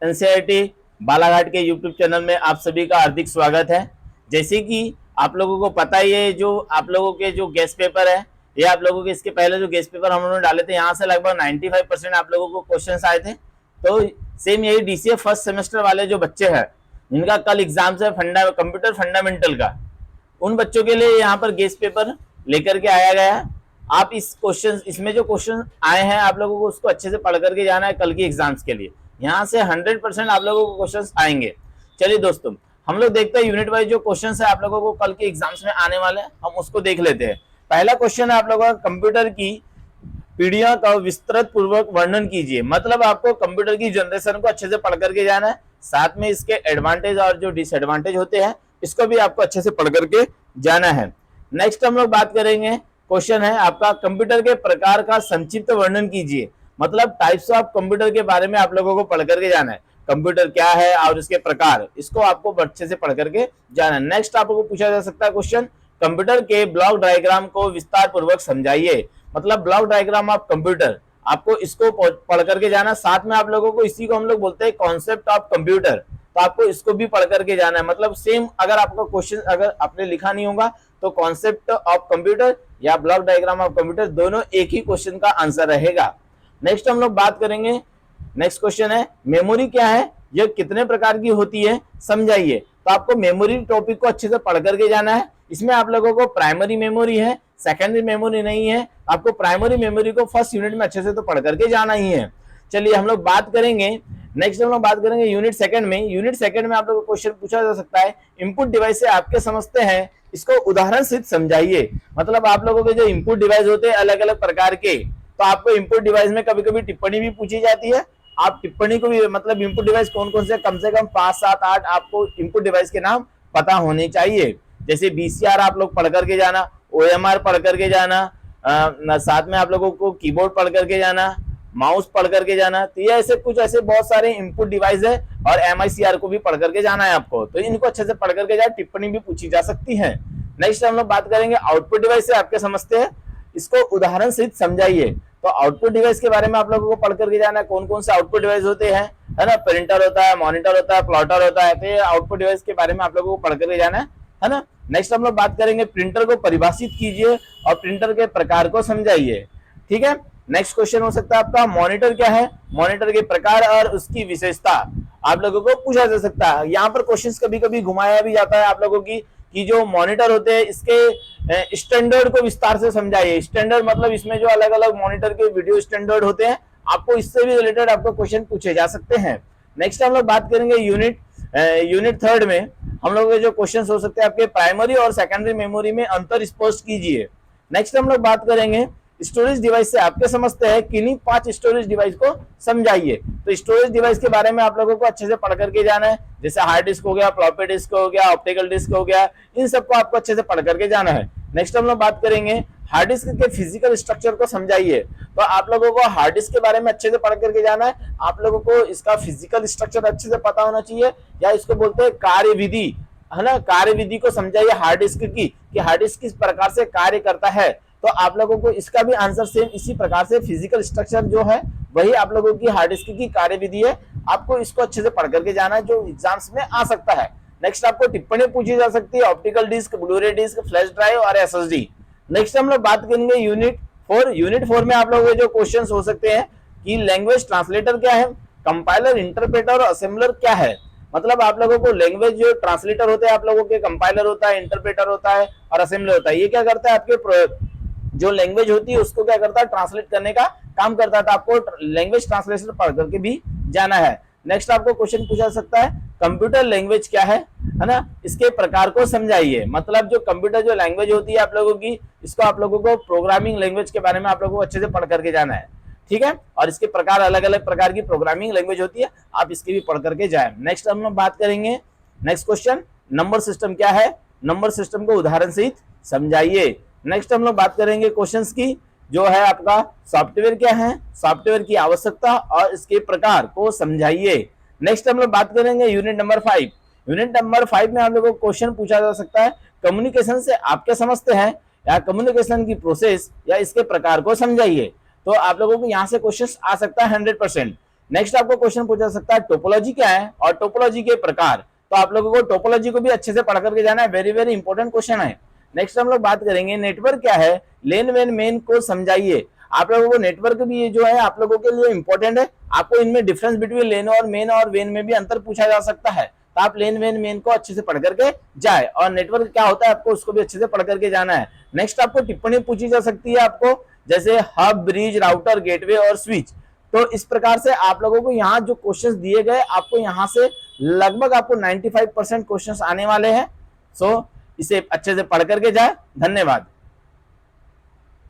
NCERT Balaghat के YouTube channel में आप सभी का हार्दिक स्वागत है। जैसे कि आप लोगों को पता ही है, जो आप लोगों के जो गेस्ट पेपर है, ये आप लोगों के इसके पहले जो गेस्ट पेपर हम लोगों ने डाले थे, यहाँ से लगभग 95% आप लोगों को क्वेश्चन आए थे। तो सेम यही डीसीए फर्स्ट सेमेस्टर वाले जो बच्चे हैं, जिनका कल एग्जाम्स है कंप्यूटर फंडामेंटल का, उन बच्चों के लिए यहाँ पर गेस्ट पेपर लेकर के आया गया है। आप इस क्वेश्चन इसमें जो क्वेश्चन आए हैं, आप लोगों को उसको अच्छे से पढ़ करके जाना है कल की एग्जाम्स के लिए। यहाँ से 100% आप लोगों को क्वेश्चन आएंगे। चलिए दोस्तों, हम लोग देखते हैं यूनिट वाइज जो क्वेश्चन है आप लोगों को कल के एग्जाम्स में आने वाले हैं, हम उसको देख लेते हैं। पहला क्वेश्चन है आप लोगों का, कंप्यूटर की पीढ़ियों का विस्तृत पूर्वक वर्णन कीजिए। मतलब आपको कंप्यूटर की जनरेशन को अच्छे से पढ़ करके जाना है, साथ में इसके एडवांटेज और जो डिसएडवांटेज होते हैं इसको भी आपको अच्छे से पढ़ करके जाना है। नेक्स्ट हम लोग बात करेंगे, क्वेश्चन है आपका, कंप्यूटर के प्रकार का संक्षिप्त वर्णन कीजिए। मतलब टाइप्स ऑफ कंप्यूटर के बारे में आप लोगों को पढ़ करके जाना है, कंप्यूटर क्या है और इसके प्रकार, इसको आपको अच्छे से पढ़ करके जाना है। नेक्स्ट आपको पूछा जा सकता है क्वेश्चन, कंप्यूटर के ब्लॉक डायग्राम को विस्तार पूर्वक समझाइए। मतलब ब्लॉक डायग्राम ऑफ कंप्यूटर, आपको इसको पढ़ करके जाना। साथ में आप लोगों को, इसी को हम लोग बोलते हैं कॉन्सेप्ट ऑफ कंप्यूटर, तो आपको इसको भी पढ़ करके जाना है। मतलब सेम, अगर आपका क्वेश्चन अगर आपने लिखा नहीं होगा तो कॉन्सेप्ट ऑफ कंप्यूटर या ब्लॉक डायग्राम ऑफ कंप्यूटर दोनों एक ही क्वेश्चन का आंसर रहेगा। नेक्स्ट हम लोग बात करेंगे, नेक्स्ट क्वेश्चन है, मेमोरी क्या है, यह कितने प्रकार की होती है, समझाइए। तो आपको मेमोरी टॉपिक को अच्छे से पढ़ करके जाना है। इसमें आप लोगों को प्राइमरी मेमोरी है, सेकेंडरी मेमोरी नहीं है। आपको प्राइमरी मेमोरी को फर्स्ट यूनिट में अच्छे से तो पढ़ करके जाना ही है। चलिए हम लोग बात करेंगे, नेक्स्ट हम लोग बात करेंगे यूनिट सेकंड में। यूनिट सेकंड में आप लोगों को क्वेश्चन पूछा जा सकता है, इनपुट डिवाइस से आपके समझते हैं, इसको उदाहरण सहित समझाइए। मतलब आप लोगों के जो इनपुट डिवाइस होते हैं अलग अलग प्रकार के, तो आपको इनपुट डिवाइस में कभी कभी टिप्पणी भी पूछी जाती है। आप टिप्पणी को भी, मतलब इनपुट डिवाइस कौन कौन से कम 5, 7, 8 आपको इनपुट डिवाइस के नाम पता होने चाहिए। जैसे वीसीआर आप लोग पढ़ करके जाना, ओएमआर पढ़ करके जाना, साथ में आप लोगों को कीबोर्ड पढ़ करके जाना, माउस पढ़ करके जाना। तो ये ऐसे कुछ ऐसे बहुत सारे इनपुट डिवाइस है, और एमआईसीआर को भी पढ़ करके जाना है आपको। तो इनको अच्छे से पढ़ करके जाए, टिप्पणी भी पूछी जा सकती है। नेक्स्ट हम लोग बात करेंगे, आउटपुट डिवाइस से आपके समझते हैं, इसको उदाहरण सहित समझाइए। तो आउटपुट डिवाइस के बारे में आप लोगों को पढ़ करके जाना है, कौन कौन से आउटपुट डिवाइस होते हैं, है ना। प्रिंटर होता है, मॉनिटर होता है, प्लॉटर होता है। तो ये आउटपुट डिवाइस के बारे में आप लोगों को पढ़ करके जाना है ना। नेक्स्ट हम लोग बात करेंगे, प्रिंटर को परिभाषित कीजिए और प्रिंटर के प्रकार को समझाइए। ठीक है। नेक्स्ट क्वेश्चन हो सकता है आपका, मॉनिटर क्या है, मॉनिटर के प्रकार और उसकी विशेषता आप लोगों को पूछा जा सकता है। यहाँ पर क्वेश्चंस कभी कभी घुमाया भी जाता है आप लोगों की, कि जो मॉनिटर होते हैं इसके स्टैंडर्ड को विस्तार से समझाइए। स्टैंडर्ड मतलब इसमें जो अलग अलग मॉनिटर के वीडियो स्टैंडर्ड होते हैं, आपको इससे भी रिलेटेड आपको क्वेश्चन पूछे जा सकते हैं। नेक्स्ट हम लोग बात करेंगे यूनिट थर्ड में, हम लोग के जो क्वेश्चन हो सकते हैं आपके, प्राइमरी और सेकेंडरी मेमोरी में अंतर स्पष्ट कीजिए। नेक्स्ट हम लोग बात करेंगे, स्टोरेज डिवाइस से आपके समझते हैं, किन्हीं 5 स्टोरेज डिवाइस को समझाइए। तो स्टोरेज डिवाइस के बारे में आप लोगों को अच्छे से पढ़ करके जाना है। जैसे हार्ड डिस्क हो गया, फ्लॉपी डिस्क हो गया, ऑप्टिकल डिस्क हो गया, इन सबको आपको अच्छे से पढ़ करके जाना है। नेक्स्ट हम लोग बात करेंगे, हार्ड डिस्क के फिजिकल स्ट्रक्चर को समझाइए। तो आप लोगों को हार्ड डिस्क के बारे में अच्छे से पढ़ करके जाना है। आप लोगों को इसका फिजिकल स्ट्रक्चर अच्छे से पता होना चाहिए, या इसको बोलते हैं कार्यविधि, है ना। कार्यविधि को समझाइए हार्ड डिस्क की, कि हार्ड डिस्क किस प्रकार से कार्य करता है। तो आप लोगों को इसका भी आंसर सेम इसी प्रकार से, फिजिकल स्ट्रक्चर जो है वही आप लोगों की हार्ड डिस्क की कार्यविधि है। आपको इसको अच्छे से पढ़ करके जाना है, जो एग्जाम्स में आ सकता है। नेक्स्ट आपको टिप्पणी पूछी जा सकती है, optical disc, Blu-ray disc, flash drive और एसएसडी। नेक्स्ट हम लोग बात करेंगे यूनिट 4 में आप लोगों के जो क्वेश्चन हो सकते हैं, कि लैंग्वेज ट्रांसलेटर क्या है, कंपाइलर, इंटरप्रेटर और असेंबलर क्या है। मतलब आप लोगों को लैंग्वेज जो ट्रांसलेटर होते हैं आप लोगों के, कंपाइलर होता है, इंटरप्रेटर होता है और असेंबलर होता है। ये क्या करता है, आपके जो लैंग्वेज होती है उसको क्या करता है, ट्रांसलेट करने का काम करता है। तो आपको लैंग्वेज ट्रांसलेशन पढ़ करके भी जाना है। नेक्स्ट आपको क्वेश्चन पूछा सकता है, कंप्यूटर लैंग्वेज क्या है ना, इसके प्रकार को समझाइए। मतलब जो कंप्यूटर जो लैंग्वेज होती है आप लोगों की, इसको आप लोगों को प्रोग्रामिंग लैंग्वेज के बारे में आप लोगों को अच्छे से पढ़ करके जाना है। ठीक है। और इसके प्रकार, अलग अलग प्रकार की प्रोग्रामिंग लैंग्वेज होती है, आप इसकी भी पढ़ करके जाए। नेक्स्ट हम लोग बात करेंगे, नेक्स्ट क्वेश्चन, नंबर सिस्टम क्या है, नंबर सिस्टम को उदाहरण सहित समझाइए। नेक्स्ट हम लोग बात करेंगे क्वेश्चंस की, जो है आपका सॉफ्टवेयर क्या है, सॉफ्टवेयर की आवश्यकता और इसके प्रकार को समझाइए। नेक्स्ट हम लोग बात करेंगे यूनिट नंबर 5। यूनिट नंबर 5 में आप लोगों को क्वेश्चन पूछा जा सकता है, कम्युनिकेशन से आपके समझते हैं, या कम्युनिकेशन की प्रोसेस या इसके प्रकार को समझाइए। तो आप लोगों को यहाँ से क्वेश्चन आ सकता है 100%। नेक्स्ट आपको क्वेश्चन पूछा सकता है टोपोलॉजी क्या है और टोपोलॉजी के प्रकार। तो आप लोगों को टोपोलॉजी को भी अच्छे से पढ़ करके जाना है, वेरी वेरी इंपॉर्टेंट क्वेश्चन है। नेक्स्ट हम लोग बात करेंगे नेटवर्क क्या है, लेन वेन मेन को समझाइए। आप लोगों को नेटवर्क भी ये जो है आप लोगों के लिए इंपॉर्टेंट है। आपको इनमें डिफरेंस बिटवीन लेन और मेन और वेन में भी अंतर पूछा जा सकता है, तो आप लेन वेन मेन को अच्छे से पढ़ करके जाए, और नेटवर्क क्या होता है आपको उसको भी अच्छे से पढ़ करके जाना है। नेक्स्ट आपको टिप्पणी पूछी जा सकती है आपको, जैसे हब, ब्रिज, राउटर, गेटवे और स्विच। तो इस प्रकार से आप लोगों को यहाँ जो क्वेश्चंस दिए गए आपको यहाँ से लगभग आपको 95% क्वेश्चंस आने वाले हैं। सो इसे अच्छे से पढ़ करके जाए। धन्यवाद।